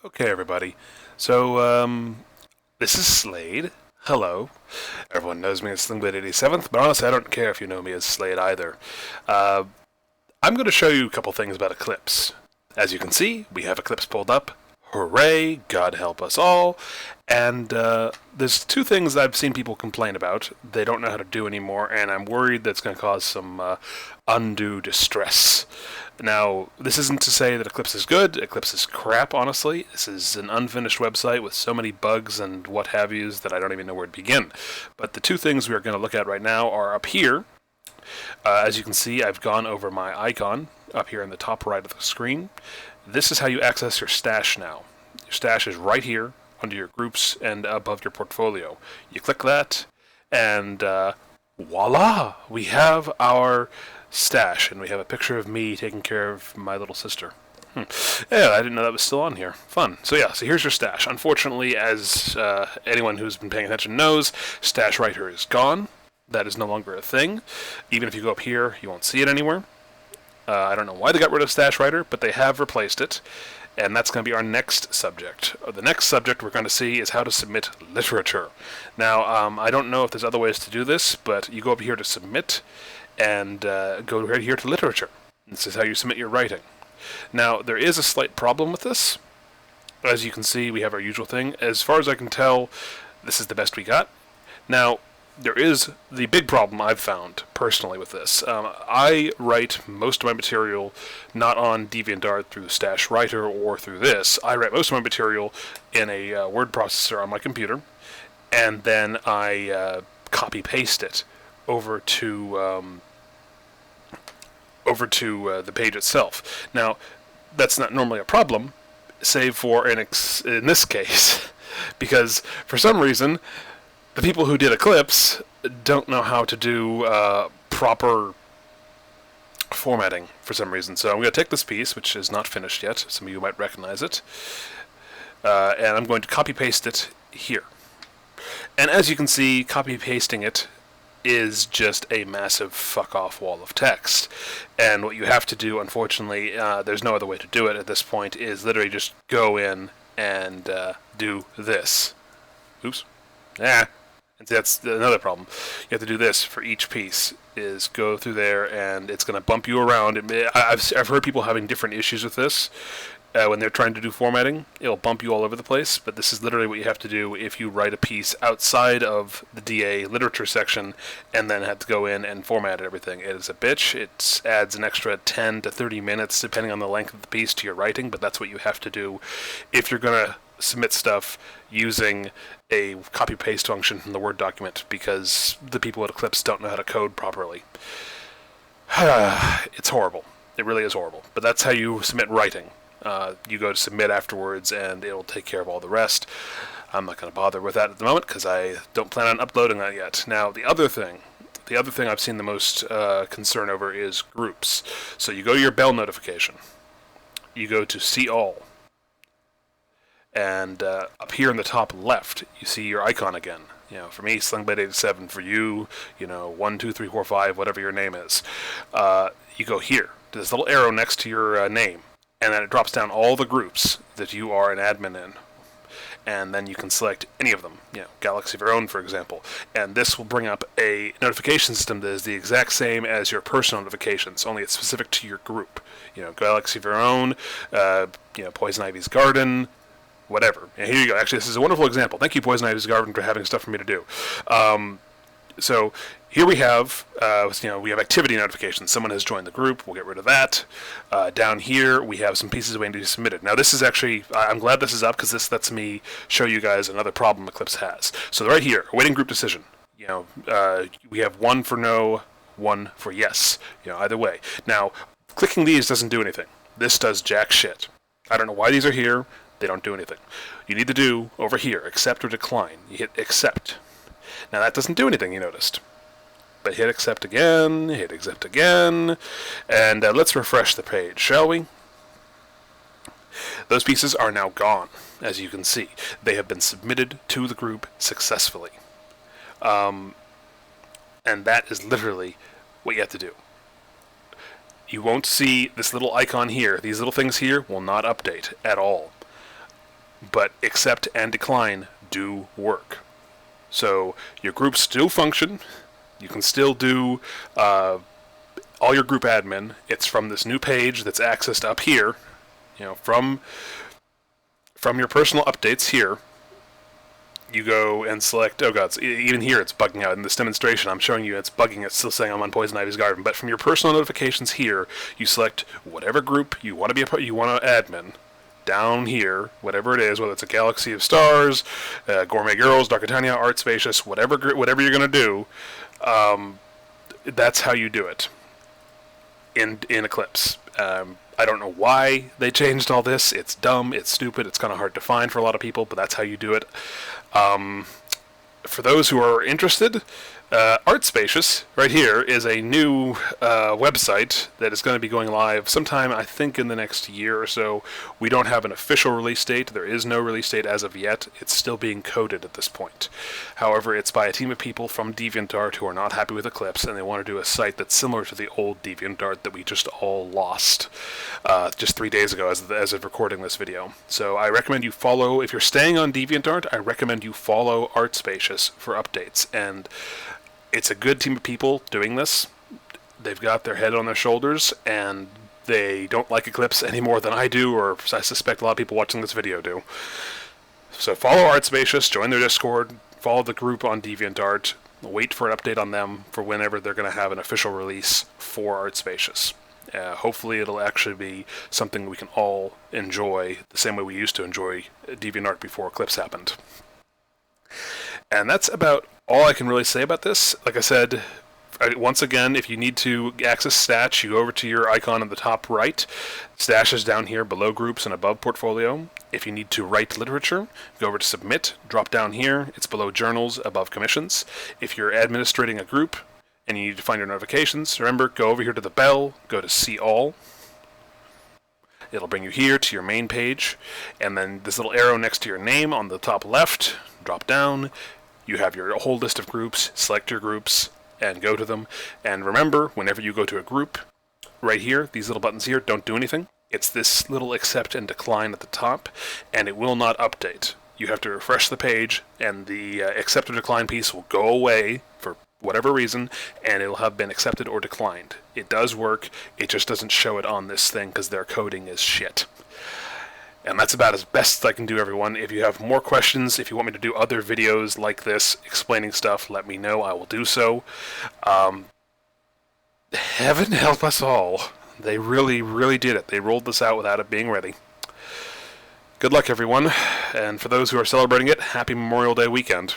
Okay, everybody. So, this is Slade. Hello. Everyone knows me as Slingblade 87th, but honestly, I don't care if you know me as Slade either. Uh, I'm going to show you a couple things about Eclipse. As you can see, we have Eclipse pulled up. Hooray, God help us all. And there's two things I've seen people complain about. They don't know how to do anymore, and I'm worried that's going to cause some undue distress. Now, this isn't to say that Eclipse is good. Eclipse is crap, honestly. This is an unfinished website with so many bugs and what have yous that I don't even know where to begin. But the two things we are going to look at right now are up here. As you can see, I've gone over my icon up here in the top right of the screen. This is how you access your stash now. Your stash is right here under your groups and above your portfolio. You click that, and voila! We have our stash, and we have a picture of me taking care of my little sister. Yeah, I didn't know that was still on here. Fun. So yeah, so here's your stash. Unfortunately, as anyone who's been paying attention knows, Stash Writer is gone. That is no longer a thing. Even if you go up here, you won't see it anywhere. I don't know why they got rid of Stash Writer, but they have replaced it. And that's going to be our next subject. The next subject we're going to see is how to submit literature. Now, I don't know if there's other ways to do this, but you go up here to submit, and go right here to literature. This is how you submit your writing. Now, there is a slight problem with this. As you can see, we have our usual thing. As far as I can tell, this is the best we got. Now, there is the big problem I've found personally with this. I write most of my material not on DeviantArt through Stash Writer or through this. I write most of my material in a word processor on my computer, and then I copy-paste it over to the page itself. Now, that's not normally a problem, save for in this case, because for some reason, the people who did Eclipse don't know how to do proper formatting for some reason. So I'm going to take this piece, which is not finished yet. Some of you might recognize it. And I'm going to copy-paste it here. And as you can see, copy-pasting it is just a massive fuck-off wall of text. And what you have to do, unfortunately, there's no other way to do it at this point, is literally just go in and do this. Oops. And see, that's another problem. You have to do this for each piece, is go through there, and it's going to bump you around. I've heard people having different issues with this. When they're trying to do formatting, it'll bump you all over the place, but this is literally what you have to do if you write a piece outside of the DA literature section and then have to go in and format everything. It is a bitch. It adds an extra 10 to 30 minutes, depending on the length of the piece, to your writing, but that's what you have to do if you're going to submit stuff using a copy-paste function from the Word document, because the people at Eclipse don't know how to code properly. It's horrible. It really is horrible. But that's how you submit writing. You go to submit afterwards, and it'll take care of all the rest. I'm not going to bother with that at the moment, because I don't plan on uploading that yet. Now, the other thing I've seen the most concern over is groups. So you go to your bell notification. You go to See All. And up here in the top left, you see your icon again. You know, for me, Slingblade 87. For you, 1, 2, 3, 4, 5, whatever your name is. You go here to this little arrow next to your name, and then it drops down all the groups that you are an admin in. And then you can select any of them, Galaxy of Your Own, for example. And this will bring up a notification system that is the exact same as your personal notifications, only it's specific to your group. Galaxy of Your Own, Poison Ivy's Garden, whatever. And here you go. Actually, this is a wonderful example. Thank you, Poison Ivy's Garden, for having stuff for me to do. So here we have, we have activity notifications. Someone has joined the group. We'll get rid of that. Down here, we have some pieces waiting to be submitted. Now, this is actually, I'm glad this is up, because this lets me show you guys another problem Eclipse has. So right here, awaiting group decision. We have one for no, one for yes. Either way. Now, clicking these doesn't do anything. This does jack shit. I don't know why these are here. They don't do anything. You need to do, over here, accept or decline. You hit accept. Now that doesn't do anything, you noticed. But hit accept again, and let's refresh the page, shall we? Those pieces are now gone, as you can see. They have been submitted to the group successfully. And that is literally what you have to do. You won't see this little icon here. These little things here will not update at all. but accept and decline do work. So your groups still function. You can still do all your group admin. It's from this new page that's accessed up here. From your personal updates here. You go and select, oh god, even here it's bugging out. In this demonstration, I'm showing you it's bugging. It's still saying I'm on Poison Ivy's garden. But from your personal notifications here, you select whatever group you want to be a part, you want to admin. Down here, whatever it is, whether it's a Galaxy of Stars, Gourmet Girls, Darkatania, Art Spacious, whatever you're going to do, that's how you do it in Eclipse. I don't know why they changed all this. It's dumb, it's stupid, it's kind of hard to find for a lot of people, but that's how you do it. For those who are interested, Art Spacious, right here, is a new website that is going to be going live sometime, I think, in the next year or so. We don't have an official release date. There is no release date as of yet. It's still being coded at this point. However, it's by a team of people from DeviantArt who are not happy with Eclipse, and they want to do a site that's similar to the old DeviantArt that we just all lost just 3 days ago as of recording this video. So I recommend you follow, if you're staying on DeviantArt, I recommend you follow Art Spacious for updates. And it's a good team of people doing this. They've got their head on their shoulders, and they don't like Eclipse any more than I do, or I suspect a lot of people watching this video do. So follow Art Spacious, join their Discord, follow the group on DeviantArt, wait for an update on them for whenever they're going to have an official release for Art Spacious. Hopefully it'll actually be something we can all enjoy the same way we used to enjoy DeviantArt before Eclipse happened. And that's about all I can really say about this. Like I said, once again, if you need to access Stash, you go over to your icon in the top right. Stash is down here below Groups and above Portfolio. If you need to write literature, go over to Submit, drop down here. It's below Journals, above Commissions. If you're administrating a group and you need to find your notifications, remember, go over here to the bell, go to See All. It'll bring you here to your main page, and then this little arrow next to your name on the top left, drop down. You have your whole list of groups, select your groups, and go to them. And remember, whenever you go to a group, right here, these little buttons here don't do anything. It's this little accept and decline at the top, and it will not update. You have to refresh the page, and the accept or decline piece will go away for whatever reason, and it'll have been accepted or declined. It does work, it just doesn't show it on this thing because their coding is shit. And that's about as best as I can do, everyone. If you have more questions, if you want me to do other videos like this, explaining stuff, let me know. I will do so. Heaven help us all. They really, really did it. They rolled this out without it being ready. Good luck, everyone. And for those who are celebrating it, happy Memorial Day weekend.